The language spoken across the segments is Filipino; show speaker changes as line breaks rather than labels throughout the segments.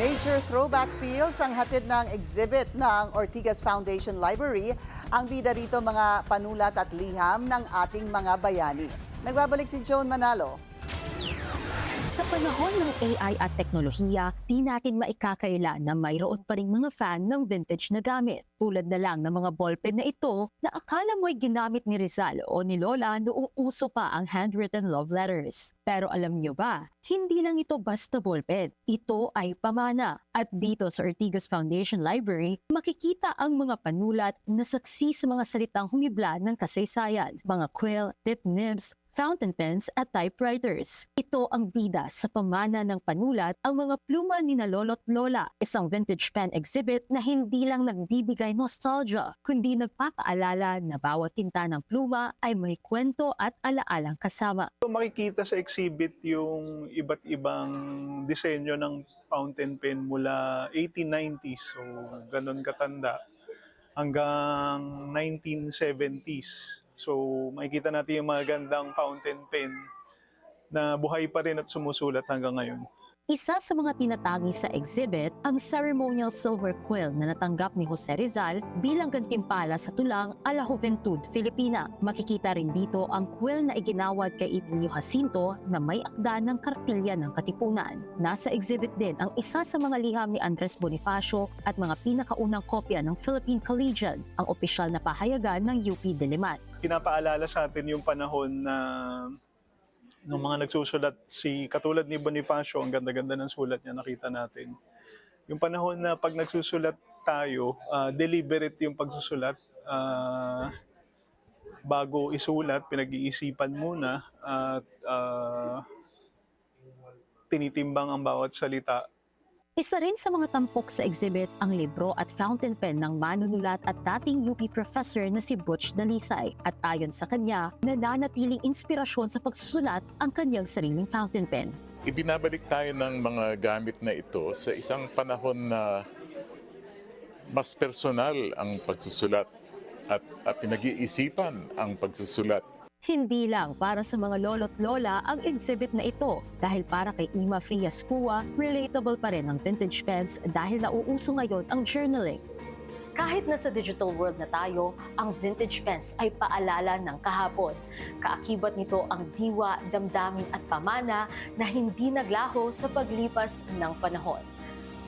Major throwback feels ang hatid ng exhibit ng Ortigas Foundation Library. Ang bida rito mga panulat at liham ng ating mga bayani. Nagbabalik si Joan Manalo.
Sa panahon ng AI at teknolohiya, di natin maikakaila na mayroon pa ring mga fan ng vintage na gamit. Tulad na lang ng mga ballpen na ito na akala mo'y ginamit ni Rizal o ni Lola noong uso pa ang handwritten love letters. Pero alam niyo ba, hindi lang ito basta ballpen. Ito ay pamana. At dito sa Ortigas Foundation Library, makikita ang mga panulat na saksi sa mga salitang humibla ng kasaysayan. Mga quill, tip nibs, fountain pens at typewriters. Ito ang bida sa pamana ng panulat, ang mga pluma ni na lolo't lola. Isang vintage pen exhibit na hindi lang nagbibigay nostalgia, kundi nagpapaalala na bawat tinta ng pluma ay may kwento at alaalang kasama.
Makikita sa exhibit yung iba't ibang disenyo ng fountain pen mula 1890s, so ganun katanda, hanggang 1970s. So makikita natin yung mga gandang fountain pen na buhay pa rin at sumusulat hanggang ngayon.
Isa sa mga tinatagi sa exhibit, ang ceremonial silver quill na natanggap ni Jose Rizal bilang gantimpala sa tulang a la Juventud Filipina. Makikita rin dito ang quill na iginawad kay Emilio Jacinto na may akda ng kartilya ng Katipunan. Nasa exhibit din ang isa sa mga liham ni Andres Bonifacio at mga pinakaunang kopya ng Philippine Collegian, ang opisyal na pahayagan ng UP Diliman.
Pinapaalala sa atin yung panahon na nung mga nagsusulat, katulad ni Bonifacio, ang ganda-ganda ng sulat niya, nakita natin. Yung panahon na pag nagsusulat tayo, deliberate yung pagsusulat, bago isulat, pinag-iisipan muna at tinitimbang ang bawat salita.
Isa rin sa mga tampok sa exhibit ang libro at fountain pen ng manunulat at dating UP professor na si Butch Dalisay. At ayon sa kanya, nananatiling inspirasyon sa pagsusulat ang kanyang sariling fountain pen.
Ibinabalik tayo ng mga gamit na ito sa isang panahon na mas personal ang pagsusulat at pinag-iisipan ang pagsusulat.
Hindi lang para sa mga lolo't lola ang exhibit na ito dahil para kay Ima Frias Fua, relatable pa rin ang vintage pens dahil nauuso ngayon ang journaling. Kahit nasa digital world na tayo, ang vintage pens ay paalala ng kahapon. Kaakibat nito ang diwa, damdamin at pamana na hindi naglaho sa paglipas ng panahon.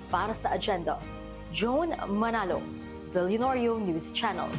Para sa Agenda, Joan Manalo, Billionario News Channel.